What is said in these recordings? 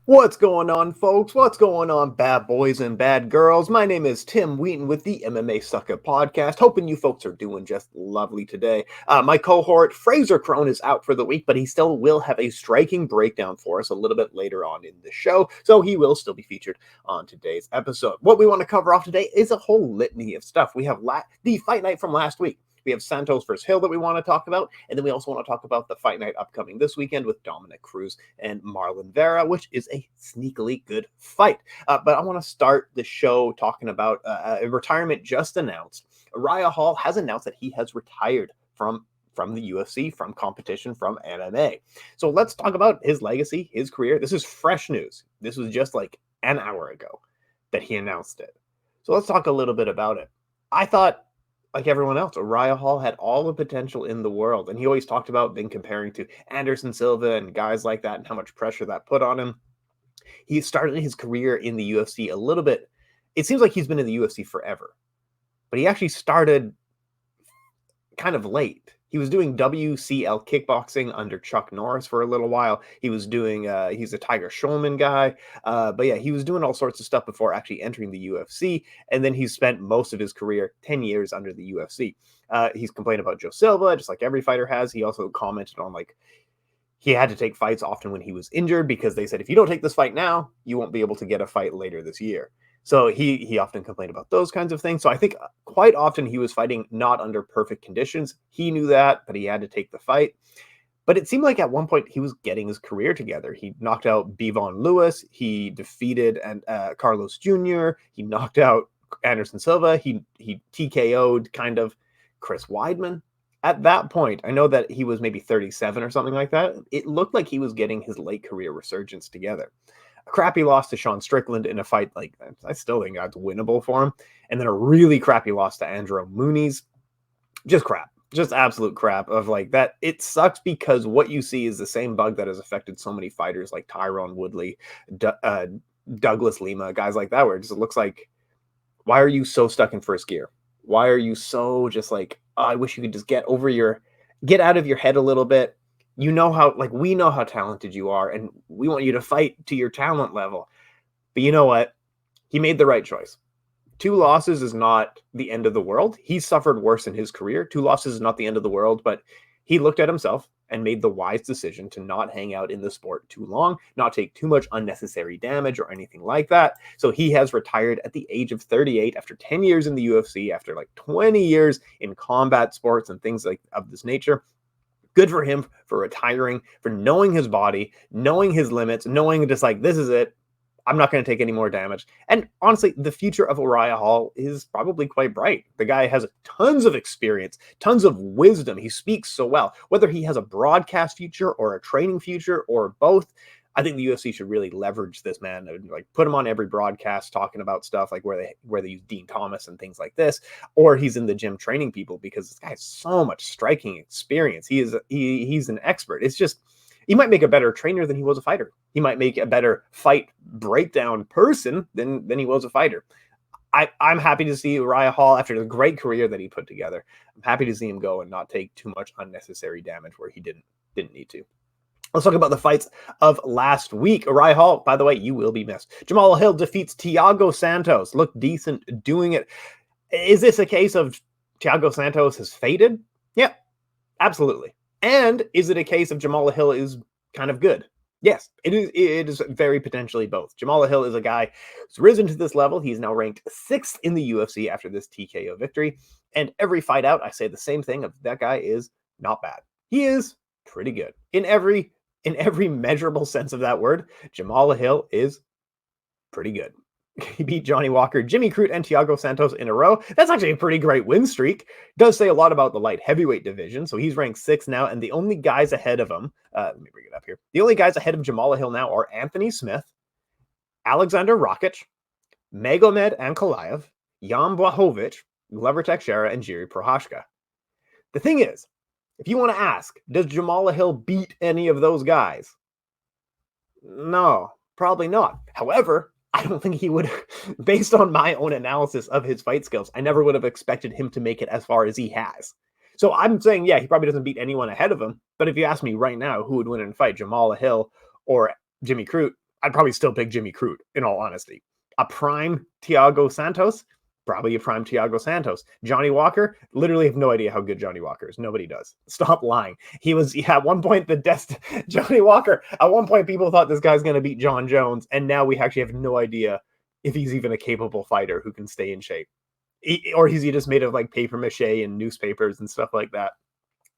What's going on, folks? What's going on, bad boys and bad girls? My name is TIm Wheaton with the MMA Sucka Podcast. Hoping you folks are doing just lovely today. My cohort, Frazer Krohn, is out for the week, but he still will have a striking breakdown for us a little bit later on in the show, so he will still be featured on today's episode. What we want to cover off today is a whole litany of stuff. We have the fight night from last week. We have Santos versus Hill that we want to talk about. And then we also want to talk about the fight night upcoming this weekend with Dominick Cruz and Marlon Vera, which is a sneakily good fight. But I want to start the show talking about a retirement just announced. Uriah Hall has announced that he has retired from the UFC, from competition, from MMA. So let's talk about his legacy, his career. This is fresh news. This was just like an hour ago that he announced it. So let's talk a little bit about it. I thought, like everyone else, Uriah Hall had all the potential in the world. And he always talked about being comparing to Anderson Silva and guys like that and how much pressure that put on him. He started his career in the UFC a little bit. It seems like he's been in the UFC forever. But he actually started kind of late. He was doing WCL kickboxing under Chuck Norris for a little while. He was doing, he's a Tiger Schulman guy. But yeah, he was doing all sorts of stuff before actually entering the UFC. And then he spent most of his career, 10 years under the UFC. He's complained about Joe Silva, just like every fighter has. He also commented on he had to take fights often when he was injured because they said, if you don't take this fight now, you won't be able to get a fight later this year. So he often complained about those kinds of things. So I think quite often he was fighting not under perfect conditions. He knew that, but he had to take the fight. But it seemed like at one point he was getting his career together. He knocked out Bevon Lewis. He defeated Carlos Jr. He knocked out Anderson Silva. He TKO'd kind of Chris Weidman. At that point, I know that he was maybe 37 or something like that. It looked like he was getting his late career resurgence together. A crappy loss to Sean Strickland in a fight like that, I still think that's winnable for him. And then a really crappy loss to Andrew Muniz. Just crap. Just absolute crap of like that. It sucks because what you see is the same bug that has affected so many fighters like Tyron Woodley, Douglas Lima, guys like that, where it just looks like, why are you so stuck in first gear? Why are you so just like, oh, I wish you could just get out of your head a little bit. You know how, we know how talented you are, and we want you to fight to your talent level. But you know what? He made the right choice. 2 losses is not the end of the world. He suffered worse in his career. 2 losses is not the end of the world, but he looked at himself and made the wise decision to not hang out in the sport too long, not take too much unnecessary damage or anything like that. So he has retired at the age of 38 after 10 years in the UFC, after 20 years in combat sports and things of this nature. Good for him for retiring, for knowing his body, knowing his limits, knowing just this is it. I'm not going to take any more damage. And honestly, the future of Uriah Hall is probably quite bright. The guy has tons of experience, tons of wisdom. He speaks so well. Whether he has a broadcast future or a training future or both, I think the UFC should really leverage this man and put him on every broadcast talking about stuff where they use Dean Thomas and things like this, or he's in the gym training people because this guy has so much striking experience. He's an expert. It's just, he might make a better trainer than he was a fighter. He might make a better fight breakdown person than he was a fighter. I'm happy to see Uriah Hall after the great career that he put together. I'm happy to see him go and not take too much unnecessary damage where he didn't need to. Let's talk about the fights of last week. Uriah Hall, by the way, you will be missed. Jamahal Hill defeats Thiago Santos. Looked decent doing it. Is this a case of Thiago Santos has faded? Yeah, absolutely. And is it a case of Jamahal Hill is kind of good? Yes, it is. It is very potentially both. Jamahal Hill is a guy who's risen to this level. He's now ranked 6th in the UFC after this TKO victory. And every fight out, I say the same thing of that guy is not bad. He is pretty good. In every measurable sense of that word, Jamahal Hill is pretty good. He beat Johnny Walker, Jimmy Crute, and Thiago Santos in a row. That's actually a pretty great win streak. Does say a lot about the light heavyweight division. So he's ranked 6th now, and the only guys ahead of him, let me bring it up here. The only guys ahead of Jamahal Hill now are Anthony Smith, Alexander Rakic, Magomed Ankalaev, Jan Blachowicz, Glover Teixeira, and Jiri Prochazka. The thing is, if you want to ask, does Jamahal Hill beat any of those guys? No, probably not. However, I don't think he would, based on my own analysis of his fight skills, I never would have expected him to make it as far as he has. So I'm saying, yeah, he probably doesn't beat anyone ahead of him. But if you ask me right now who would win in a fight, Jamahal Hill or Jimmy Crute, I'd probably still pick Jimmy Crute, in all honesty. A prime Thiago Santos, probably a prime Thiago Santos. Johnny Walker, literally have no idea how good Johnny Walker is. Nobody does. Stop lying. At one point, Johnny Walker, at one point, people thought this guy's going to beat John Jones, and now we actually have no idea if he's even a capable fighter who can stay in shape. Or is he just made of like paper mache and newspapers and stuff like that?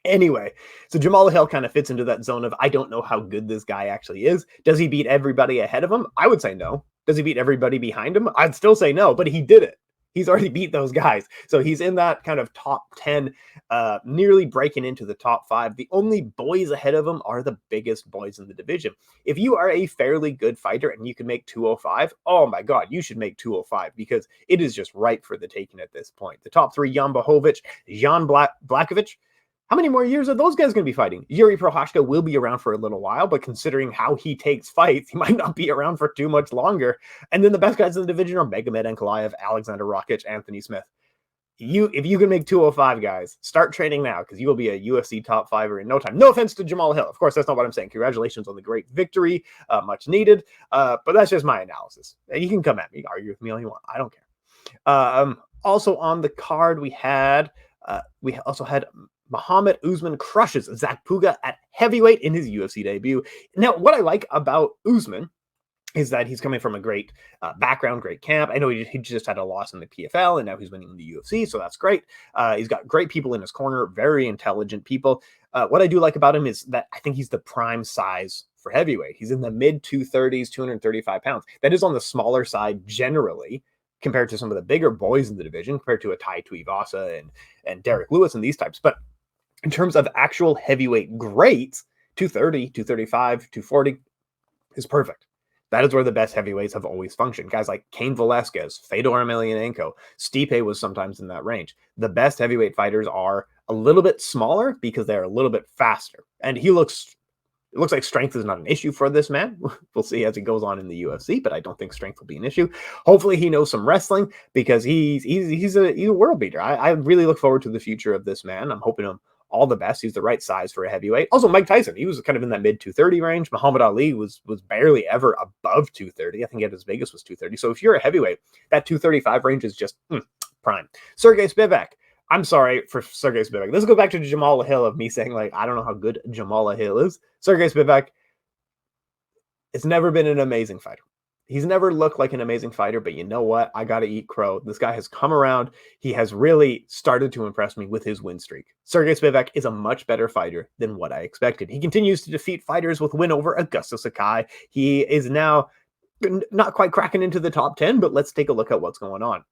Anyway, so Jamahal Hill kind of fits into that zone of, I don't know how good this guy actually is. Does he beat everybody ahead of him? I would say no. Does he beat everybody behind him? I'd still say no, but he did it. He's already beat those guys. So he's in that kind of top 10, nearly breaking into the top 5. The only boys ahead of him are the biggest boys in the division. If you are a fairly good fighter and you can make 205, oh my God, you should make 205 because it is just ripe for the taking at this point. The top 3, Jan Blachowicz, Jan Blachowicz. How many more years are those guys going to be fighting? Yuri Prochazka will be around for a little while, but considering how he takes fights, he might not be around for too much longer. And then the best guys in the division are Magomed Ankalaev, Alexander Rakic, Anthony Smith. If you can make 205, guys, start training now because you will be a UFC top 5er in no time. No offense to Jamahal Hill. Of course, that's not what I'm saying. Congratulations on the great victory. Much needed. But that's just my analysis. And you can come at me, argue with me all you want. I don't care. Also on the card, we also had Mohammed Usman crushes Zach Puga at heavyweight in his UFC debut. Now, what I like about Usman is that he's coming from a great background, great camp. I know he just had a loss in the PFL, and now he's winning in the UFC, so that's great. He's got great people in his corner, very intelligent people. What I do like about him is that I think he's the prime size for heavyweight. He's in the mid-230s, 235 pounds. That is on the smaller side generally, compared to some of the bigger boys in the division, compared to a Tai Tuivasa and Derek Lewis and these types. But in terms of actual heavyweight greats, 230, 235, 240 is perfect. That is where the best heavyweights have always functioned. Guys like Cain Velasquez, Fedor Emelianenko, Stipe was sometimes in that range. The best heavyweight fighters are a little bit smaller because they're a little bit faster. And it looks like strength is not an issue for this man. We'll see as he goes on in the UFC, but I don't think strength will be an issue. Hopefully he knows some wrestling because he's a world beater. I really look forward to the future of this man. I'm hoping him all the best. He's the right size for a heavyweight. Also, Mike Tyson, he was kind of in that mid 230 range. Muhammad Ali was barely ever above 230. I think at his biggest was 230. So if you're a heavyweight, that 235 range is just prime. Sergey Spivak. I'm sorry for Sergey Spivak. Let's go back to Jamahal Hill of me saying, like, I don't know how good Jamahal Hill is. Sergey Spivak has never been an amazing fighter. He's never looked like an amazing fighter, but you know what? I got to eat crow. This guy has come around. He has really started to impress me with his win streak. Sergey Spivak is a much better fighter than what I expected. He continues to defeat fighters with win over Augusto Sakai. He is now not quite cracking into the top 10, but let's take a look at what's going on.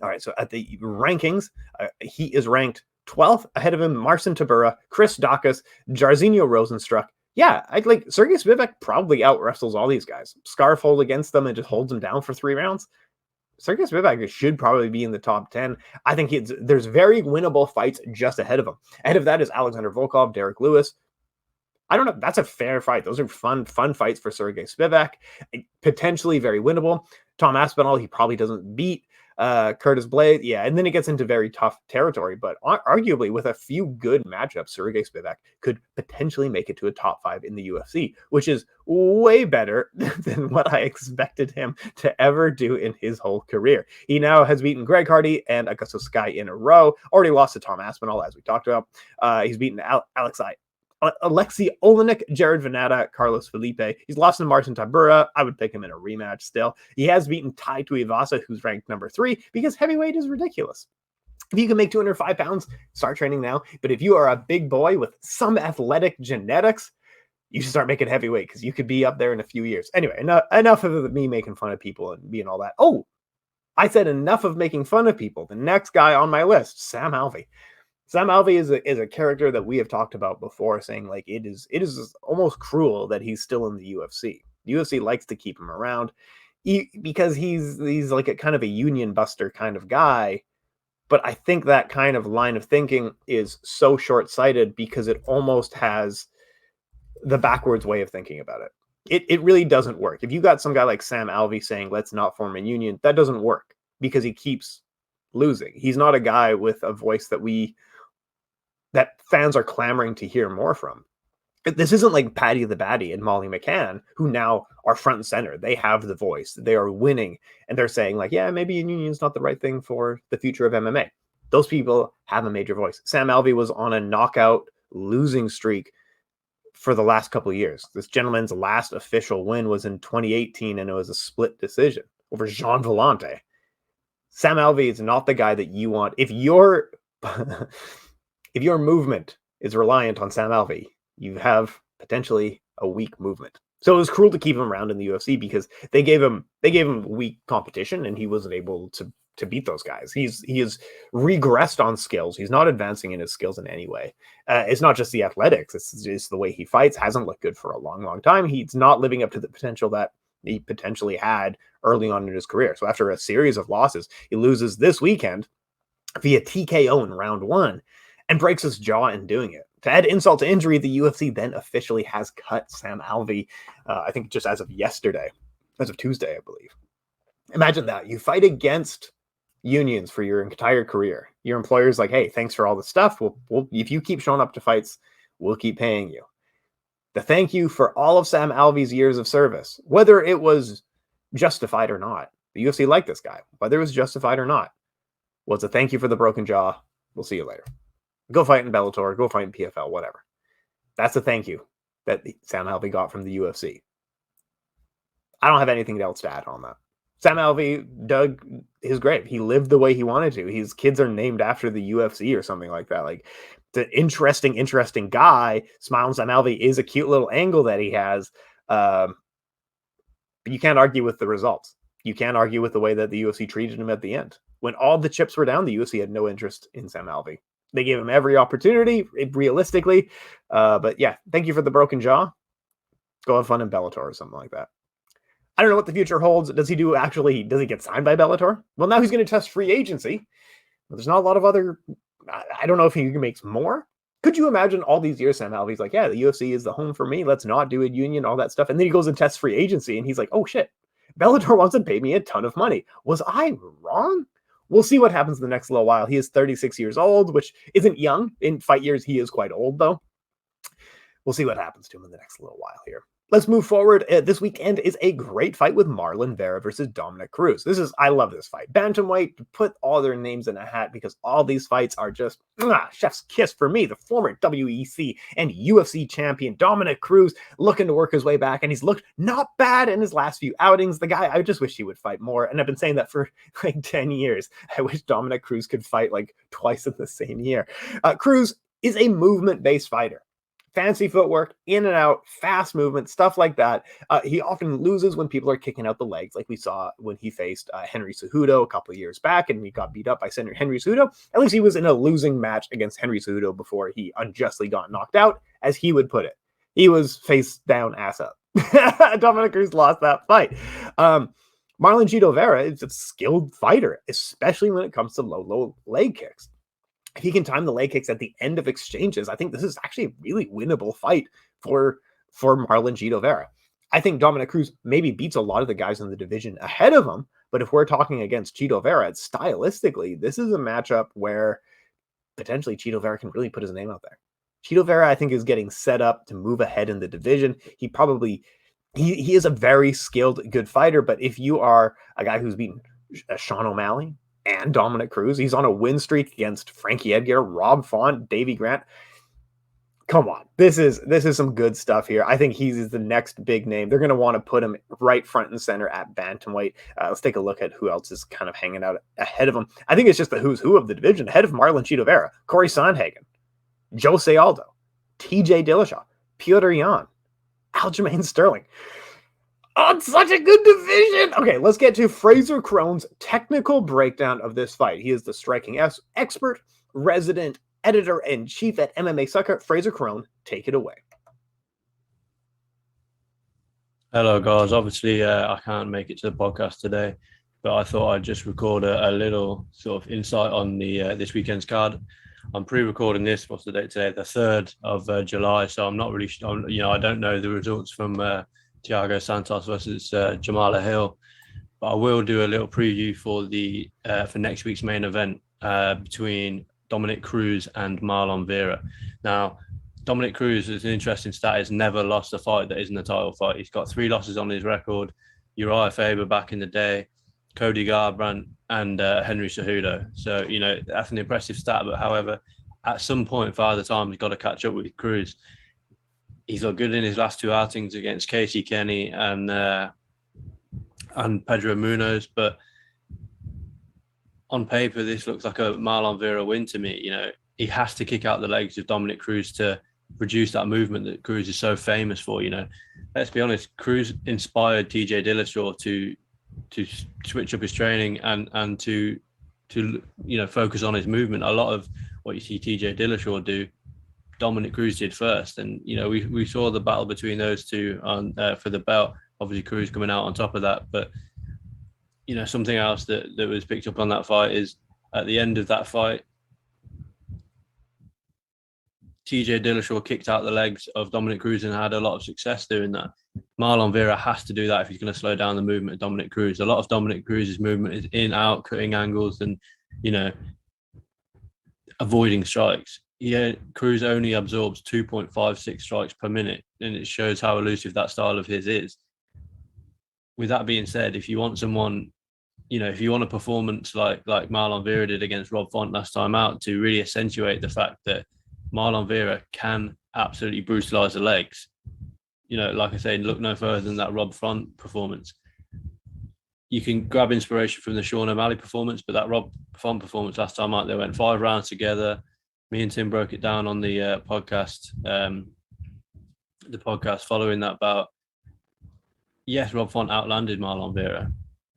All right, so at the rankings, he is ranked 12th. Ahead of him, Marcin Tybura, Chris Daukaus, Jairzinho Rosenstruck. Yeah, Sergey Spivak probably out-wrestles all these guys. Scarf hold against them and just holds them down for 3 rounds. Sergey Spivak should probably be in the top 10. I think there's very winnable fights just ahead of him. Ahead of that is Alexander Volkov, Derek Lewis. I don't know. That's a fair fight. Those are fun fights for Sergey Spivak. Potentially very winnable. Tom Aspinall, he probably doesn't beat. Curtis Blade, yeah, and then it gets into very tough territory, but arguably with a few good matchups, Sergey Spivak could potentially make it to a top 5 in the UFC, which is way better than what I expected him to ever do in his whole career. He now has beaten Greg Hardy and Augusto Sakai in a row, already lost to Tom Aspinall, as we talked about. He's beaten Alexei Olenek, Jared Venata, Carlos Felipe. He's lost to Marcin Tybura. I would pick him in a rematch still. He has beaten Tai Tuivasa, who's ranked number 3, because heavyweight is ridiculous. If you can make 205 pounds, start training now. But if you are a big boy with some athletic genetics, you should start making heavyweight because you could be up there in a few years. Anyway, enough of me making fun of people and being all that. Oh, I said enough of making fun of people. The next guy on my list, Sam Alvey. Sam Alvey is a character that we have talked about before, saying like it is almost cruel that he's still in the UFC. The UFC likes to keep him around because he's like a kind of a union buster kind of guy. But I think that kind of line of thinking is so short-sighted because it almost has the backwards way of thinking about it. It really doesn't work. If you got some guy like Sam Alvey saying, let's not form a union, that doesn't work because he keeps losing. He's not a guy with a voice that fans are clamoring to hear more from. This isn't like Paddy the Baddy and Molly McCann, who now are front and center. They have the voice. They are winning. And they're saying, like, yeah, maybe a union is not the right thing for the future of MMA. Those people have a major voice. Sam Alvey was on a knockout losing streak for the last couple of years. This gentleman's last official win was in 2018, and it was a split decision over Jean Vellante. Sam Alvey is not the guy that you want. If your movement is reliant on Sam Alvey, you have potentially a weak movement. So it was cruel to keep him around in the UFC because they gave him weak competition, and he wasn't able to beat those guys. He has regressed on skills. He's not advancing in his skills in any way. It's not just the athletics. It's just the way he fights. Hasn't looked good for a long, long time. He's not living up to the potential that he potentially had early on in his career. So after a series of losses, he loses this weekend via TKO in round 1 and breaks his jaw in doing it. To add insult to injury, the UFC then officially has cut Sam Alvey, I think just as of Tuesday, I believe. Imagine that. You fight against unions for your entire career. Your employer's like, hey, thanks for all the stuff. We'll if you keep showing up to fights, we'll keep paying you. The thank you for all of Sam Alvey's years of service, whether it was justified or not. The UFC liked this guy, whether it was justified or not, was a thank you for the broken jaw. We'll see you later. Go fight in Bellator, go fight in PFL, whatever. That's a thank you that Sam Alvey got from the UFC. I don't have anything else to add on that. Sam Alvey dug his grave. He lived the way he wanted to. His kids are named after the UFC or something like that. Like, it's an interesting guy. Smiling Sam Alvey is a cute little angle that he has. But you can't argue with the results. You can't argue with the way that the UFC treated him at the end. When all the chips were down, the UFC had no interest in Sam Alvey. They gave him every opportunity, realistically. But yeah, thank you for the broken jaw. Go have fun in Bellator or something like that. I don't know what the future holds. Does he get signed by Bellator? Well, now he's going to test free agency. There's not a lot of other, I don't know if he makes more. Could you imagine all these years Sam Alvey's like, yeah, the UFC is the home for me. Let's not do a union, all that stuff. And then he goes and tests free agency and he's like, oh shit, Bellator wants to pay me a ton of money. Was I wrong? We'll see what happens in the next little while. He is 36 years old, which isn't young. In fight years, he is quite old, though. We'll see what happens to him in the next little while here. Let's move forward. This weekend is a great fight with Marlon Vera versus Dominick Cruz. I love this fight. Bantamweight, put all their names in a hat because all these fights are just chef's kiss for me. The former WEC and UFC champion Dominick Cruz looking to work his way back, and he's looked not bad in his last few outings. The guy, I just wish he would fight more, and I've been saying that for like 10 years. I wish Dominick Cruz could fight like twice in the same year. Cruz is a movement-based fighter. Fancy footwork, in and out, fast movement, stuff like that. He often loses when people are kicking out the legs, like we saw when he faced Henry Cejudo a couple of years back, and he got beat up by Henry Cejudo. At least he was in a losing match against Henry Cejudo before he unjustly got knocked out, as he would put it. He was face down, ass up. Dominick Cruz lost that fight. Marlon Vera is a skilled fighter, especially when it comes to low leg kicks. If he can time the leg kicks at the end of exchanges, I think this is actually a really winnable fight for Marlon Vera. I think Dominick Cruz maybe beats a lot of the guys in the division ahead of him, but if we're talking against Vera, stylistically, this is a matchup where potentially Vera can really put his name out there. Vera, I think, is getting set up to move ahead in the division. He is a very skilled, good fighter, but if you are a guy who's beaten Sean O'Malley and Dominick Cruz, he's on a win streak against Frankie Edgar, Rob Font, Davey Grant. Come on, this is some good stuff here. I think he's the next big name. They're going to want to put him right front and center at bantamweight. Let's take a look at who else is kind of hanging out ahead of him. I think it's just the who's who of the division. Ahead of Marlon Vera, Corey Sandhagen, Jose Aldo, TJ Dillashaw, Petr Yan, Aljamain Sterling. Oh, it's such a good division. Okay, let's get to Frazer Krohn's technical breakdown of this fight. He is the striking expert, resident editor-in-chief at MMA Sucka. Frazer Krohn, take it away. Hello, guys. Obviously, I can't make it to the podcast today, but I thought I'd just record a little sort of insight on the this weekend's card. I'm pre-recording this. What's the date today? The 3rd of July. So I'm not really, I don't know the results from Thiago Santos versus Jamahal Hill, but I will do a little preview for for next week's main event between Dominick Cruz and Marlon Vera. Now, Dominic Cruz is an interesting stat. He's never lost a fight that isn't a title fight. He's got 3 losses on his record. Uriah Faber back in the day, Cody Garbrandt, and Henry Cejudo. So, that's an impressive stat. But however, at some point, Father Time has got to catch up with Cruz. He's looked good in his last 2 outings against Casey Kenny and Pedro Munoz. But on paper, this looks like a Marlon Vera win to me. He has to kick out the legs of Dominick Cruz to produce that movement that Cruz is so famous for. Let's be honest, Cruz inspired TJ Dillashaw to switch up his training and to focus on his movement. A lot of what you see TJ Dillashaw do, Dominick Cruz did first. And we saw the battle between those two on for the belt. Obviously Cruz coming out on top of that, but something else that was picked up on that fight is at the end of that fight, TJ Dillashaw kicked out the legs of Dominick Cruz and had a lot of success doing that. Marlon Vera has to do that if he's going to slow down the movement of Dominick Cruz. A lot of Dominick Cruz's movement is in, out, cutting angles and, avoiding strikes. Cruz only absorbs 2.56 strikes per minute, and it shows how elusive that style of his is. With that being said, if you want someone, if you want a performance like Marlon Vera did against Rob Font last time out to really accentuate the fact that Marlon Vera can absolutely brutalize the legs. Like I say, look no further than that Rob Font performance. You can grab inspiration from the Sean O'Malley performance, but that Rob Font performance last time out, they went 5 rounds together. Me and Tim broke it down on the podcast following that bout. Yes, Rob Font outlanded Marlon Vera,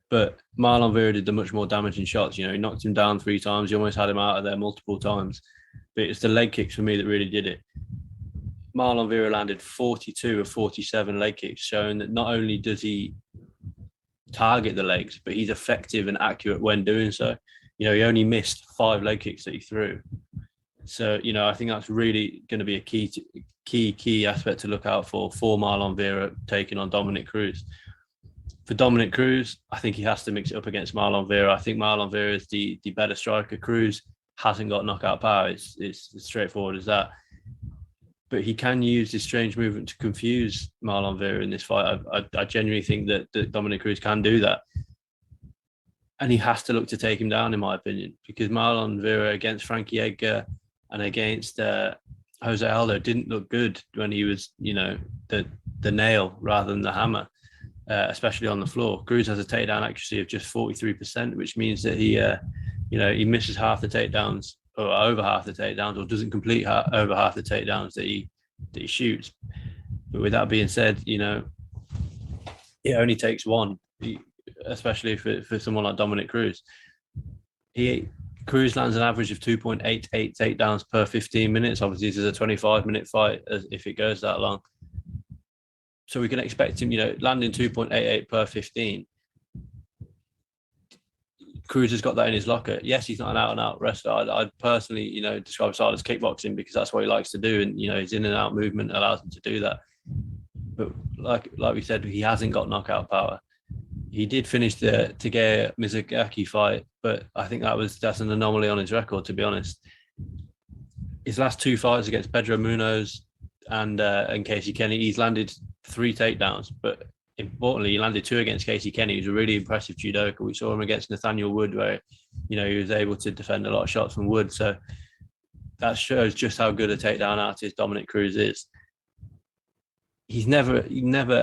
but Marlon Vera did the much more damaging shots. He knocked him down 3 times. He almost had him out of there multiple times. But it's the leg kicks for me that really did it. Marlon Vera landed 42 of 47 leg kicks, showing that not only does he target the legs, but he's effective and accurate when doing so. He only missed 5 leg kicks that he threw. So, I think that's really going to be a key aspect to look out for Marlon Vera taking on Dominick Cruz. For Dominick Cruz, I think he has to mix it up against Marlon Vera. I think Marlon Vera is the better striker. Cruz hasn't got knockout power. It's as straightforward as that. But he can use this strange movement to confuse Marlon Vera in this fight. I genuinely think that Dominick Cruz can do that. And he has to look to take him down, in my opinion, because Marlon Vera against Frankie Edgar and against Jose Aldo didn't look good when he was, the nail rather than the hammer, especially on the floor. Cruz has a takedown accuracy of just 43%, which means that he misses half the takedowns, or over half the takedowns, or doesn't complete over half the takedowns that he shoots. But with that being said, it only takes one, especially for someone like Dominick Cruz. Cruz lands an average of 2.88 takedowns per 15 minutes. Obviously, this is a 25-minute fight if it goes that long. So we can expect him, landing 2.88 per 15. Cruz has got that in his locker. Yes, he's not an out-and-out wrestler. I'd personally, describe his style as kickboxing because that's what he likes to do. And, his in-and-out movement allows him to do that. But like we said, he hasn't got knockout power. He did finish the Takeya Mizugaki fight, but I think that's an anomaly on his record, to be honest. His last 2 fights against Pedro Munoz and Casey Kenny, he's landed 3 takedowns, but importantly, he landed 2 against Casey Kenny, who's a really impressive judoka. We saw him against Nathaniel Wood, where he was able to defend a lot of shots from Wood. So that shows just how good a takedown artist Dominick Cruz is. He never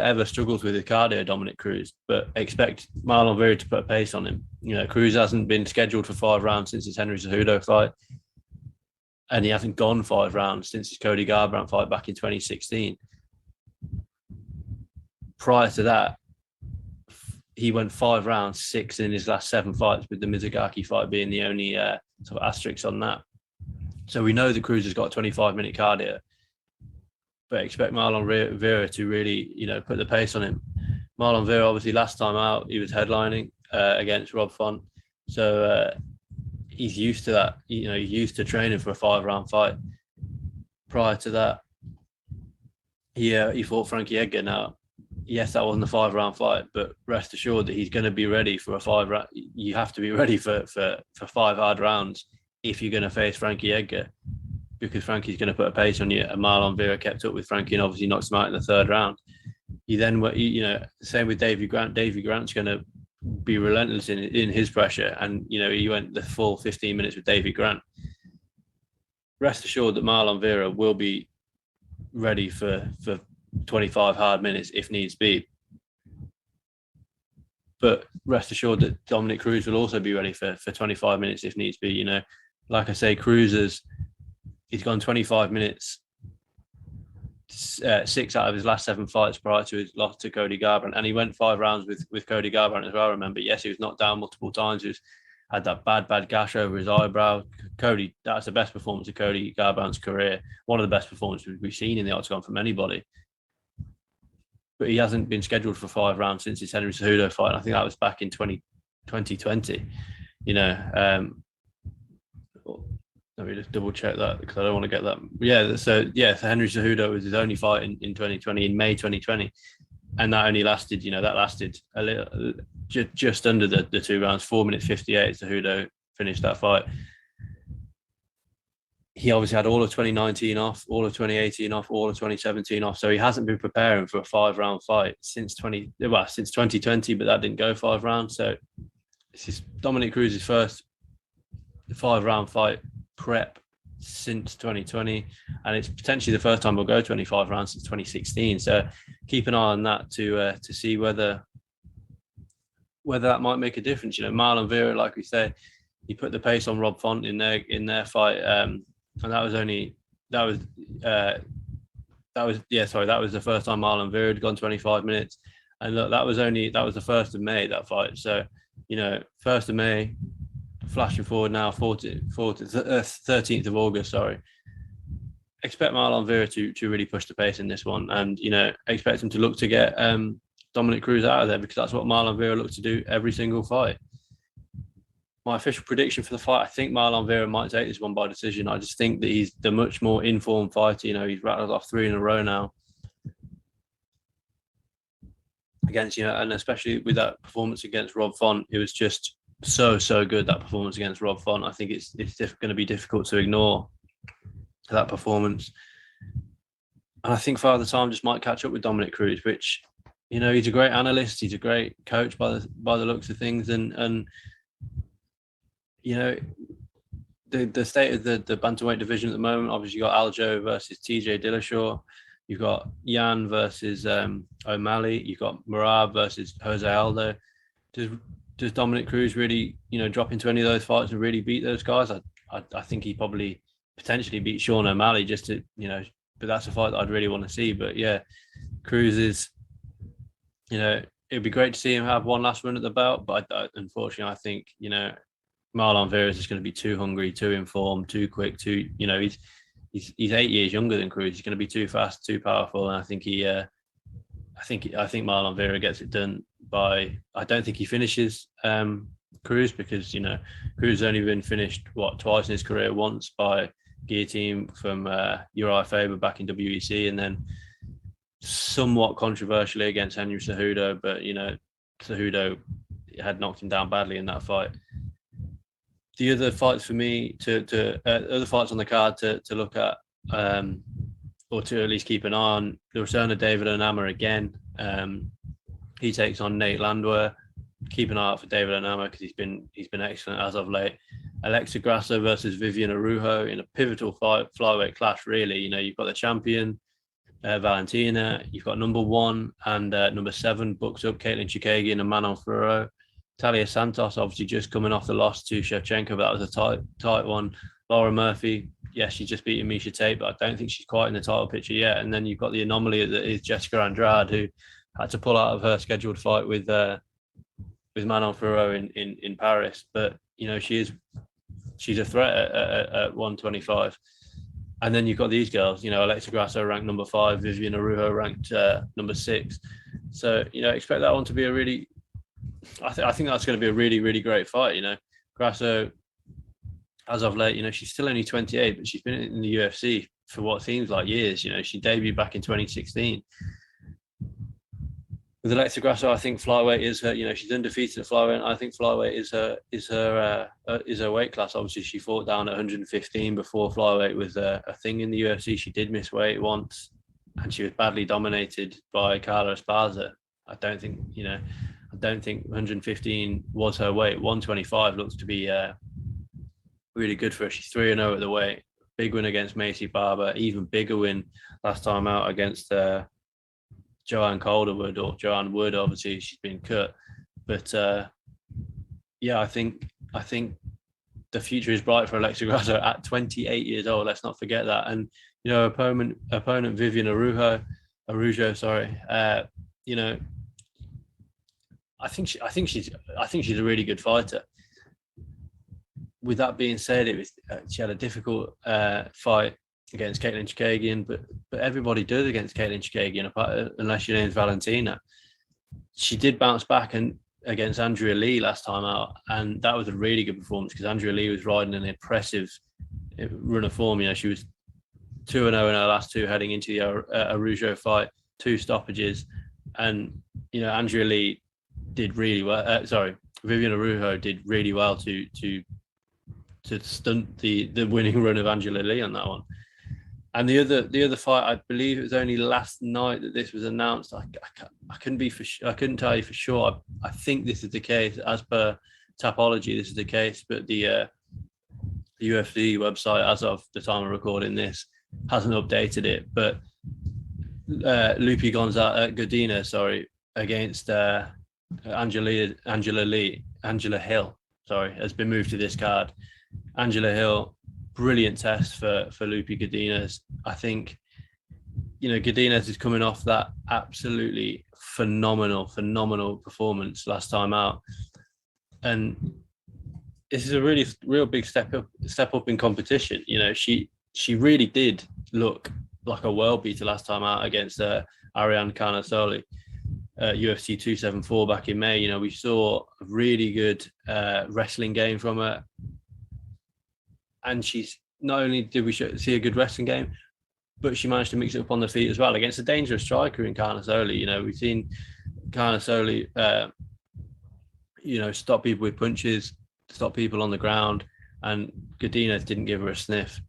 ever struggles with his cardio, Dominick Cruz, but expect Marlon Vera to put a pace on him. Cruz hasn't been scheduled for 5 rounds since his Henry Cejudo fight, and he hasn't gone 5 rounds since his Cody Garbrandt fight back in 2016. Prior to that, he went 5 rounds, 6 in his last 7 fights, with the Mizugaki fight being the only sort of asterisk on that. So we know that Cruz has got 25-minute cardio, but expect Marlon Vera to really, put the pace on him. Marlon Vera, obviously, last time out, he was headlining against Rob Font. So he's used to that. He's used to training for a 5-round fight. Prior to that, he fought Frankie Edgar. Now, yes, that wasn't a 5-round fight, but rest assured that he's going to be ready for a 5-round. You have to be ready for 5 hard rounds if you're going to face Frankie Edgar. because Frankie's going to put a pace on you. And Marlon Vera kept up with Frankie and obviously knocks him out in the third round. You then, same with Davey Grant. Davey Grant's going to be relentless in his pressure. And, he went the full 15 minutes with Davey Grant. Rest assured that Marlon Vera will be ready for 25 hard minutes if needs be. But rest assured that Dominick Cruz will also be ready for 25 minutes if needs be. Like I say, he's gone 25 minutes, 6 out of his last 7 fights prior to his loss to Cody Garbrandt. And he went 5 rounds with Cody Garbrandt as well, remember. Yes, he was knocked down multiple times. He had that bad gash over his eyebrow. Cody, that's the best performance of Cody Garbrandt's career. One of the best performances we've seen in the octagon from anybody. But he hasn't been scheduled for 5 rounds since his Henry Cejudo fight. And I think that was back in 2020. Let me just double check that because I don't want to get that. So Henry Cejudo was his only fight in 2020, in May 2020. And that only lasted, a little, just under the 2 rounds, 4 minutes 58. Cejudo finished that fight. He obviously had all of 2019 off, all of 2018 off, all of 2017 off. So he hasn't been preparing for a 5-round fight since 2020, but that didn't go 5 rounds. So this is Dominick Cruz's first 5-round fight prep since 2020, and it's potentially the first time we'll go 25 rounds since 2016. So keep an eye on that to see whether that might make a difference. Marlon Vera, like we said, he put the pace on Rob Font in their fight, and that was the first time Marlon Vera had gone 25 minutes. And look, that was the 1st of May, that fight. So 1st of May, flashing forward now, 13th of August, sorry. Expect Marlon Vera to really push the pace in this one, and expect him to look to get Dominick Cruz out of there, because that's what Marlon Vera looked to do every single fight. My official prediction for the fight, I think Marlon Vera might take this one by decision. I just think that he's the much more informed fighter. He's rattled off 3 in a row now against, and especially with that performance against Rob Font, it was just so good, that performance against Rob Font. I think it's going to be difficult to ignore that performance. And I think Father Time just might catch up with Dominick Cruz, which, he's a great analyst, he's a great coach by the looks of things, and the state of the bantamweight division at the moment. Obviously, you got Aljo versus TJ Dillashaw. You've got Yan versus O'Malley. You've got Merab versus Jose Aldo. Does Dominick Cruz really, drop into any of those fights and really beat those guys? I think he probably potentially beat Sean O'Malley just to, but that's a fight that I'd really want to see. But yeah, Cruz is, it'd be great to see him have one last run at the belt. But unfortunately, I think, Marlon Vera is just going to be too hungry, too informed, too quick, he's 8 years younger than Cruz. He's going to be too fast, too powerful. And I think I think Marlon Vera gets it done by, I don't think he finishes Cruz, because, Cruz has only been finished, twice in his career, once by guillotine from Uriah Faber back in WEC, and then somewhat controversially against Henry Cejudo, but, Cejudo had knocked him down badly in that fight. The other fights for me other fights on the card to look at, or to at least keep an eye on, the return of David Onama again. He takes on Nate Landwehr. Keep an eye out for David Onama, because he's been excellent as of late. Alexa Grasso versus Vivian Arujo in a pivotal flyweight clash, really. You've got the champion, Valentina. You've got number 1 and number 7 booked up, Caitlin Chikagian and Manon Fiorot. Talia Santos, obviously just coming off the loss to Shevchenko, but that was a tight one. Laura Murphy, yes, she's just beaten Miesha Tate, but I don't think she's quite in the title picture yet. And then you've got the anomaly that is Jessica Andrade, who had to pull out of her scheduled fight with Manon Fiorot in Paris. But she's a threat at 125. And then you've got these girls, Alexa Grasso ranked number 5, Vivian Arujo ranked number 6. So expect that one to be a really, I think that's going to be a really, really great fight. Grasso, as of late, she's still only 28, but she's been in the UFC for what seems like years. She debuted back in 2016. with Alexa Grasso, I think flyweight is her. She's undefeated at flyweight. And I think flyweight is her weight class. Obviously, she fought down at 115 before flyweight was a thing in the UFC. She did miss weight once, and she was badly dominated by Carla Esparza. I don't think 115 was her weight. 125 looks to be really good for her. She's 3-0 at the weight. Big win against Macy Barber. Even bigger win last time out against Joanne Calderwood, or Joanne Wood. Obviously, she's been cut, but I think the future is bright for Alexa Grasso at 28 years old. Let's not forget that. And opponent Vivian Arujo. I think she's a really good fighter. With that being said, she had a difficult fight against Caitlin Chikagian, but everybody does against Caitlin Chikagian, unless your name's Valentina. She did bounce back against Andrea Lee last time out, and that was a really good performance because Andrea Lee was riding an impressive run of form. She was 2-0 in her last two, heading into the Arujo fight, 2 stoppages, and Andrea Lee did really well. Vivian Arujo did really well to stunt the winning run of Angela Lee on that one. And the other fight, I believe it was only last night that this was announced. I couldn't tell you for sure. I think this is the case as per Tapology. This is the case, but the UFC website, as of the time of recording this, hasn't updated it. But Lupi Godinez, against Angela Hill, has been moved to this card. Angela Hill, brilliant test for Lupi Godinez. I think, Godinez is coming off that absolutely phenomenal performance last time out. And this is a real big step up in competition. She really did look like a world beater last time out against Ariane Carnasoli. UFC 274 back in May. We saw a really good wrestling game from her. And she's not only did we see a good wrestling game, but she managed to mix it up on the feet as well against a dangerous striker in Carnasoli. We've seen Carnasoli, stop people with punches, stop people on the ground, and Godinez didn't give her a sniff.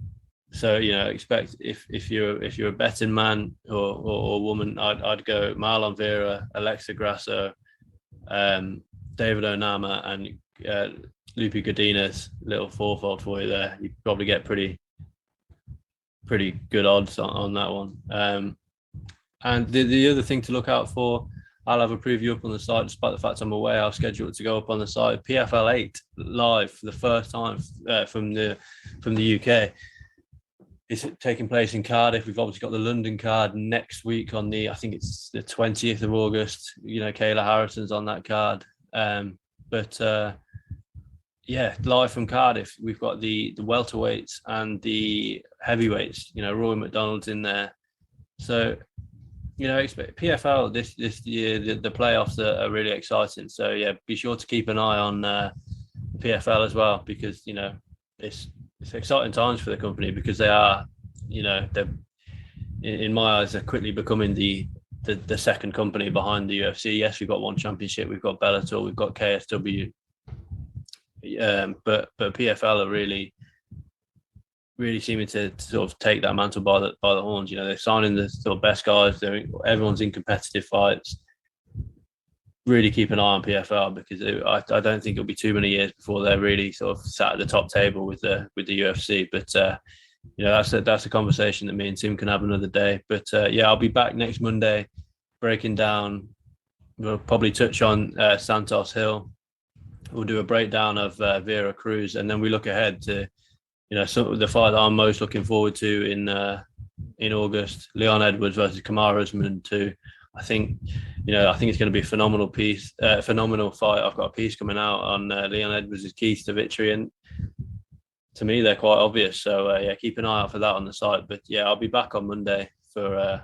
So expect if you're a betting man or woman, I'd go Marlon Vera, Alexa Grasso, David Onama, and Lupi Godinez, little fourfold for you there. You probably get pretty good odds on that one. And the other thing to look out for, I'll have a preview up on the site, despite the fact I'm away. I'll schedule it to go up on the site. PFL 8 live for the first time from the UK. It's taking place in Cardiff. We've obviously got the London card next week on I think it's the 20th of August. Kayla Harrison's on that card. Live from Cardiff, we've got the welterweights and the heavyweights. Roy McDonald's in there. So, expect PFL this year. The playoffs are really exciting. So be sure to keep an eye on PFL as well, because it's exciting times for the company, because they are, they're, in my eyes, they're quickly becoming the second company behind the UFC. Yes, we've got one championship, we've got Bellator, we've got KSW, but PFL are really seeming to sort of take that mantle by the horns. They're signing the sort of best guys. Everyone's in competitive fights. Really keep an eye on PFL, because I don't think it'll be too many years before they're really sort of sat at the top table with the UFC. But that's a conversation that me and Tim can have another day. But I'll be back next Monday, breaking down. We'll probably touch on Santos Hill. We'll do a breakdown of Vera Cruz, and then we look ahead to some of the fight that I'm most looking forward to in August. Leon Edwards versus Kamaru Usman 2. I think it's going to be a phenomenal fight. I've got a piece coming out on Leon Edwards' keys to victory, and to me they're quite obvious. So keep an eye out for that on the site. But I'll be back on Monday for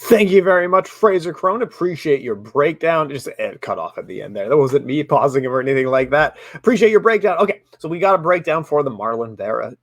Thank you very much, Frazer Krohn. Appreciate your breakdown. Just cut off at the end there. That wasn't me pausing or anything like that. Appreciate your breakdown. Okay, so we got a breakdown for the Marlon Vera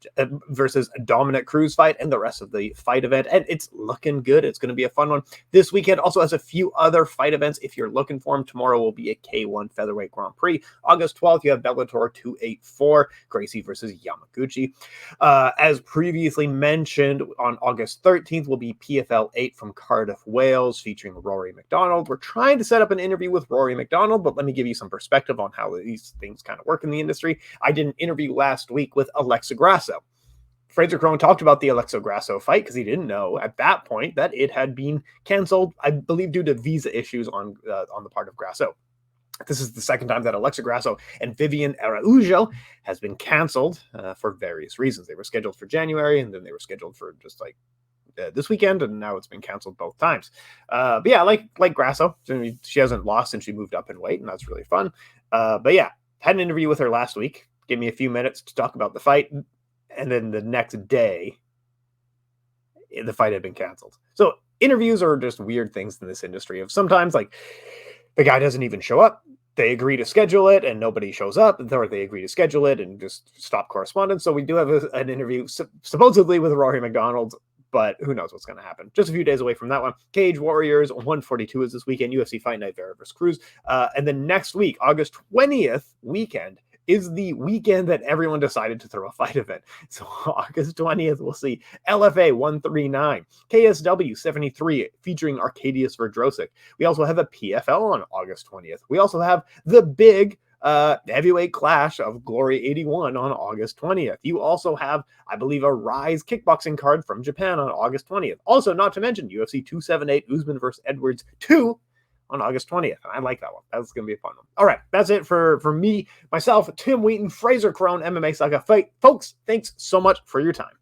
versus Dominick Cruz fight and the rest of the fight event, and it's looking good. It's going to be a fun one. This weekend also has a few other fight events if you're looking for them. Tomorrow will be a K1 Featherweight Grand Prix. August 12th, you have Bellator 284, Gracie versus Yamaguchi. As previously mentioned, on August 13th will be PFL 8 from Cardiff, Wales, featuring Rory McDonald. We're trying to set up an interview with Rory McDonald, but let me give you some perspective on how these things kind of work in the industry. I did an interview last week with Alexa Grasso. Frazer Krohn talked about the Alexa Grasso fight because he didn't know at that point that it had been canceled, I believe, due to visa issues on the part of Grasso. This is the second time that Alexa Grasso and Vivian Arujo has been canceled for various reasons. They were scheduled for January, and then they were scheduled for just like this weekend, and now it's been canceled both times. But yeah, like Grasso, she hasn't lost since she moved up in weight, and that's really fun. But yeah, had an interview with her last week. Gave me a few minutes to talk about the fight, and then the next day, the fight had been canceled. So interviews are just weird things in this industry. Of sometimes like the guy doesn't even show up. They agree to schedule it and nobody shows up, or they agree to schedule it and just stop correspondence. So we do have an interview supposedly with Rory McDonald, but who knows what's going to happen. Just a few days away from that one. Cage Warriors 142 is this weekend. UFC Fight Night, Vera versus Cruz. And then next week, August 20th weekend, is the weekend that everyone decided to throw a fight event. So August 20th, we'll see LFA 139, KSW 73, featuring Arkadiusz Verdrosic. We also have a PFL on August 20th. We also have the big heavyweight clash of Glory 81 on August 20th. You also have, I believe, a Rise kickboxing card from Japan on August 20th. Also, not to mention UFC 278 Usman versus Edwards 2 on August 20th. And I like that one. That's going to be a fun one. All right, that's it for me, myself, TIm Wheaton, Frazer Krohn, MMA Sucka Fight. Folks, thanks so much for your time.